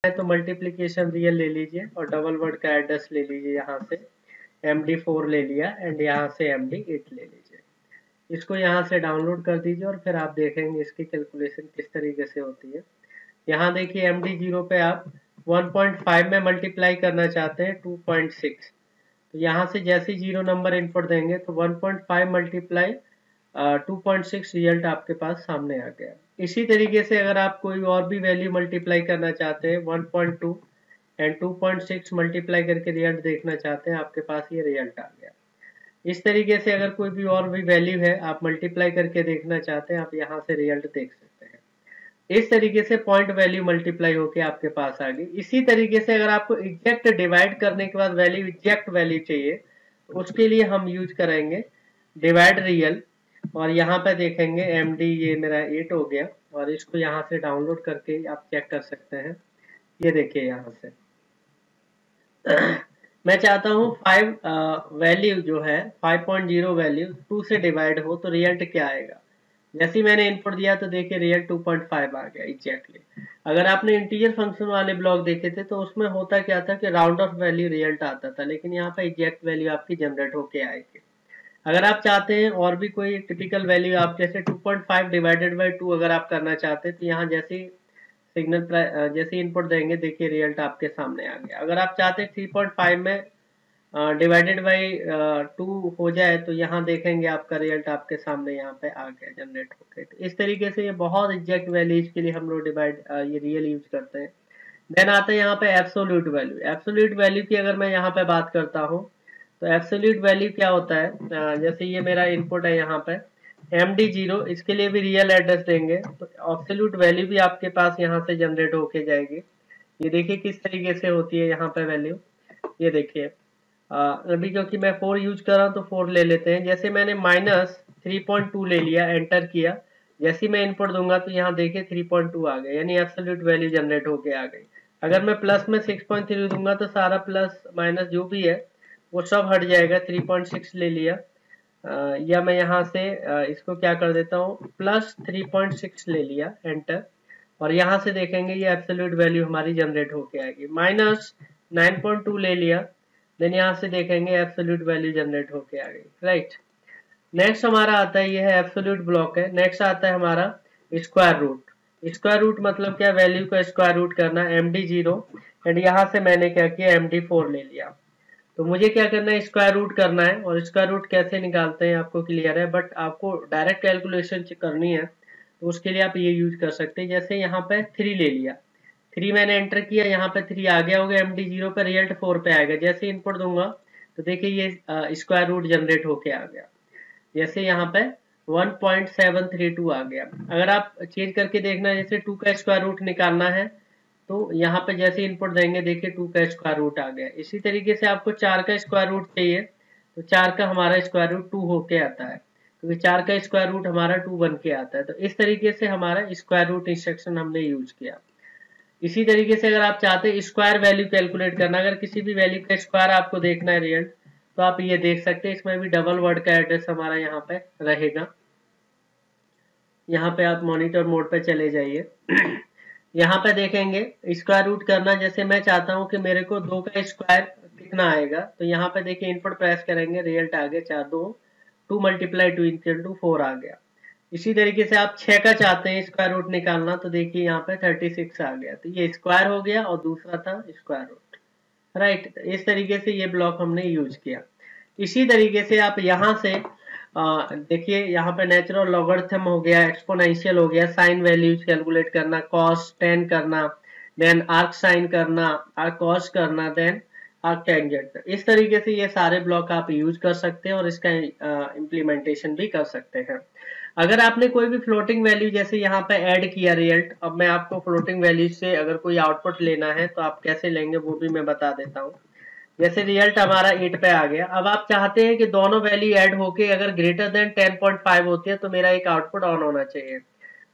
है तो multiplication real ले लीजिए और डबल वर्ड का एड्रेस ले लीजिए, यहाँ से MD4 ले लिया एंड यहाँ से MD8 ले लीजिए। इसको यहाँ से डाउनलोड कर दीजिए और फिर आप देखेंगे इसकी कैलकुलेशन किस तरीके से होती है। यहाँ देखिए MD0 पे आप 1.5 में मल्टीप्लाई करना चाहते हैं 2.6, तो यहाँ से जैसे जीरो नंबर इनपुट देंगे तो 1.5 मल्टीप्लाई 2.6 रिजल्ट आपके पास सामने आ गया। इसी तरीके से अगर आप कोई और भी वैल्यू मल्टीप्लाई करना चाहते हैं 1.2 एंड 2.6 मल्टीप्लाई करके रिजल्ट देखना चाहते हैं, आपके पास ये रिजल्ट आ गया। इस तरीके से अगर कोई भी और भी वैल्यू है आप मल्टीप्लाई करके देखना चाहते हैं, आप यहाँ से रिजल्ट देख सकते हैं। इस तरीके से पॉइंट वैल्यू मल्टीप्लाई होके आपके पास आ गई। इसी तरीके से अगर आपको एग्जैक्ट डिवाइड करने के बाद वैल्यू एग्जैक्ट वैल्यू चाहिए तो उसके लिए हम यूज करेंगे डिवाइड रियल, और यहाँ पे देखेंगे MD ये मेरा 8 हो गया और इसको यहाँ से डाउनलोड करके आप चेक कर सकते हैं। ये देखिए यहाँ से मैं चाहता हूँ 5 वैल्यू जो है 5.0 वैल्यू 2 से डिवाइड हो तो रिजल्ट क्या आएगा। जैसे ही मैंने इनपुट दिया तो देखिए रिजल्ट 2.5 आ गया एग्जैक्टली। अगर आपने इंटीजर फंक्शन वाले ब्लॉक देखे थे तो उसमें होता क्या था कि राउंड ऑफ वैल्यू रिजल्ट आता था, लेकिन यहाँ पे एग्जैक्ट वैल्यू आपकी जनरेट होके आएगी। अगर आप चाहते हैं और भी कोई टिपिकल वैल्यू, आप जैसे 2.5 डिवाइडेड बाई 2 अगर आप करना चाहते हैं तो यहाँ जैसे सिग्नल जैसे इनपुट देंगे देखिए रिजल्ट आपके सामने आ गया। अगर आप चाहते हैं 3.5 में डिवाइडेड बाई 2 हो जाए तो यहाँ देखेंगे आपका रिजल्ट आपके सामने यहाँ पे आ गया जनरेट होके। तो इस तरीके से ये बहुत एग्जैक्ट वैल्यूज के लिए हम लोग ये रियल यूज करते हैं। देन आता है यहाँ पे एब्सोल्यूट वैल्यू। एब्सोल्यूट वैल्यू की अगर मैं यहाँ पे बात करता हूँ तो एब्सोल्यूट वैल्यू क्या होता है, जैसे ये मेरा इनपुट है यहाँ पे MD0, इसके लिए भी रियल एड्रेस देंगे तो एब्सोल्यूट वैल्यू भी आपके पास यहाँ से जनरेट होके जाएगी। ये देखिए किस तरीके से होती है यहाँ पे वैल्यू। ये देखिए अभी क्योंकि मैं 4 यूज कर रहा हूँ तो 4 ले लेते हैं। जैसे मैंने -3.2 ले लिया, एंटर किया, जैसे मैं इनपुट दूंगा तो यहाँ देखिए 3.2 आ गया, यानी एब्सोल्यूट वैल्यू जनरेट होके आ गई। अगर मैं प्लस में 6.3 दूंगा तो सारा प्लस माइनस जो भी है वो सब हट जाएगा। 3.6 ले लिया, या मैं यहाँ से इसको क्या कर देता हूँ +3.6 ले लिया, एंटर, और यहाँ से देखेंगे ये एब्सोल्यूट वैल्यू हमारी जनरेट होके आएगी। -9.2 ले लिया, देन यहाँ से देखेंगे एब्सोल्यूट वैल्यू जनरेट होके आ गई, राइट। नेक्स्ट हमारा आता है, ये है एब्सोल्यूट ब्लॉक है। नेक्स्ट आता है हमारा स्क्वायर रूट। स्क्वायर रूट मतलब क्या, वैल्यू का स्क्वायर रूट करना। MD0 एंड यहाँ से मैंने क्या किया MD4 ले लिया। तो मुझे क्या करना है, स्क्वायर रूट करना है, और स्क्वायर रूट कैसे निकालते हैं आपको क्लियर है, बट आपको डायरेक्ट कैलकुलेशन करनी है तो उसके लिए आप ये यूज कर सकते हैं। जैसे यहाँ पे 3 ले लिया, 3 मैंने एंटर किया, यहाँ पे 3 आ गया होगा, MD0 पे रिजल्ट 4 पे आएगा। जैसे इनपुट दूंगा तो देखिए ये स्क्वायर रूट जनरेट होके आ गया। जैसे यहाँ पे 1.732 आ गया। अगर आप चेंज करके देखना, जैसे 2 का स्क्वायर रूट निकालना है तो यहाँ पे जैसे इनपुट देंगे देखिए 2 का स्क्वायर रूट आ गया। इसी तरीके से आपको 4 का स्क्वायर रूट चाहिए तो 4 का हमारा स्क्वायर रूट 2 होके आता है, क्योंकि 4 का स्क्वायर रूट हमारा 2 बन के आता है। तो इस तरीके से हमारा स्क्वायर रूट इंस्ट्रक्शन हमने यूज किया। इसी तरीके से अगर आप चाहते हैं स्क्वायर वैल्यू कैलकुलेट करना, अगर किसी भी वैल्यू का स्क्वायर आपको देखना है रिजल्ट, तो आप ये देख सकते हैं। इसमें भी डबल वर्ड का एड्रेस हमारा यहाँ पे रहेगा। यहाँ पे आप मॉनिटर मोड पे चले जाइए। यहाँ पे देखेंगे स्क्वायर रूट करना, जैसे मैं चाहता हूँ कि मेरे को 2 का स्क्वायर कितना आएगा, तो यहाँ पे देखिए इनपुट प्रेस करेंगे, रिजल्ट आ गया 4 2 2 मल्टीप्लाई 2 इक्वल टू 4 आ गया। इसी तरीके से आप 6 का चाहते हैं स्क्वायर रूट निकालना, तो देखिए यहाँ पे 36 आ गया। तो ये स्क्वायर हो गया और दूसरा था स्क्वायर रूट, राइट। इस तरीके से ये ब्लॉक हमने यूज किया। इसी तरीके से आप यहाँ से देखिए यहाँ पे नेचुरल लॉगरिथम हो गया, एक्सपोनेंशियल हो गया, साइन वैल्यूज कैलकुलेट करना, कॉस टेन करना, देन आर्क साइन करना, आर्क कॉस करना, देन आर्क टेंजेंट। इस तरीके से ये सारे ब्लॉक आप यूज कर सकते हैं और इसका इम्प्लीमेंटेशन भी कर सकते हैं। अगर आपने कोई भी फ्लोटिंग वैल्यू जैसे यहाँ पे ऐड किया रिजल्ट, अब मैं आपको फ्लोटिंग वैल्यू से अगर कोई आउटपुट लेना है तो आप कैसे लेंगे वो भी मैं बता देता हूँ। जैसे रिजल्ट हमारा 8 पे आ गया, अब आप चाहते हैं कि दोनों वैल्यू ऐड होके अगर ग्रेटर देन 10.5 होती है तो मेरा एक आउटपुट ऑन होना चाहिए।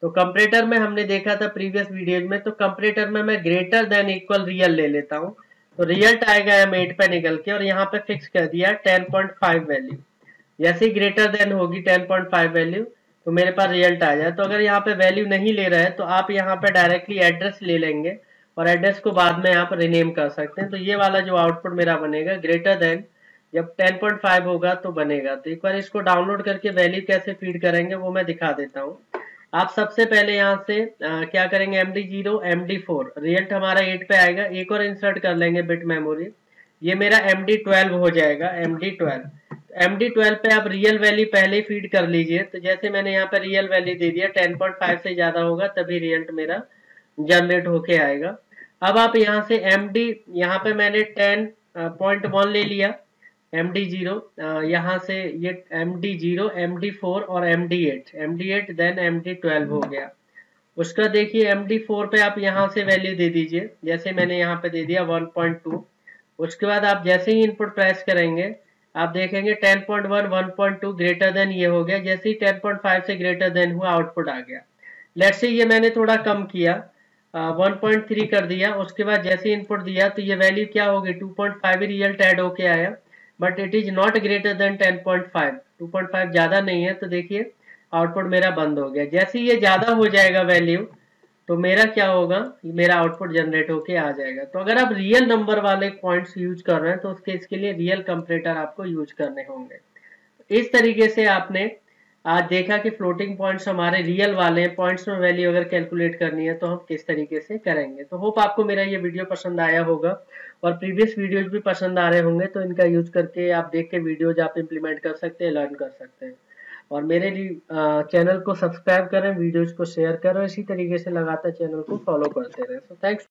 तो कंपैरेटर में हमने देखा था प्रीवियस वीडियोज में, तो कंपैरेटर में मैं ग्रेटर देन इक्वल रियल ले लेता हूँ, तो रिजल्ट आएगा M8 पे निकल के, और यहाँ पे फिक्स कर दिया 10.5 वैल्यू। जैसे ही ग्रेटर देन होगी 10.5 वैल्यू तो मेरे पास रिजल्ट आ जाए। तो अगर यहाँ पे वैल्यू नहीं ले रहा है तो आप यहाँ पे डायरेक्टली एड्रेस ले लेंगे और एड्रेस को बाद में आप रिनेम कर सकते हैं। तो ये वाला जो आउटपुट मेरा बनेगा ग्रेटर देन, जब 10.5 होगा तो बनेगा। तो एक बार इसको डाउनलोड करके वैल्यू कैसे फीड करेंगे वो मैं दिखा देता हूँ। आप सबसे पहले यहाँ से क्या करेंगे, MD0 MD4 रिजल्ट हमारा 8 पे आएगा, एक और इंसर्ट कर लेंगे बिट मेमोरी, ये मेरा MD12 हो जाएगा। MD12 पे आप रियल वैल्यू पहले ही फीड कर लीजिए। तो जैसे मैंने यहाँ पे रियल वैल्यू दे दिया 10.5 से ज्यादा होगा तभी रिजल्ट मेरा जनरेट होके आएगा। अब आप यहाँ से MD, यहाँ पे मैंने 10.1 ले लिया, MD0 यहाँ से ये MD0 MD4 और MD8 देन MD12 हो गया। उसका देखिए MD4 पे आप यहाँ से वैल्यू दे दीजिए, जैसे मैंने यहाँ पे दे दिया 1.2। उसके बाद आप जैसे ही इनपुट प्रेस करेंगे आप देखेंगे 10.1 1.2 ग्रेटर देन ये हो गया। जैसे ही 10.5 से ग्रेटर देन हुआ आउटपुट आ गया। लेट्स से ये मैंने थोड़ा कम किया, 1.3 कर दिया। उसके बाद जैसे इनपुट दिया तो ये वैल्यू क्या होगी, 2.5 ही रिजल्ट ऐड होके आया, but it is not greater than 10.5। 2.5 ज्यादा नहीं है, तो देखिए आउटपुट मेरा बंद हो गया। जैसे ये ज्यादा हो जाएगा वैल्यू तो मेरा क्या होगा, मेरा आउटपुट जनरेट होके आ जाएगा। तो अगर आप रियल नंबर वाले पॉइंट्स यूज कर रहे हैं तो उसके इसके लिए रियल कंपैरेटर आपको यूज करने होंगे। इस तरीके से आपने आज देखा कि फ्लोटिंग पॉइंट्स हमारे रियल वाले हैं, पॉइंट्स में वैल्यू अगर कैलकुलेट करनी है तो हम किस तरीके से करेंगे। तो होप आपको मेरा ये वीडियो पसंद आया होगा और प्रीवियस वीडियोज भी पसंद आ रहे होंगे, तो इनका यूज करके आप देख के वीडियोज आप इम्प्लीमेंट कर सकते हैं, लर्न कर सकते हैं। और मेरे चैनल को सब्सक्राइब करें, वीडियोज को शेयर करें, इसी तरीके से लगातार चैनल को फॉलो करते रहें। So thanks.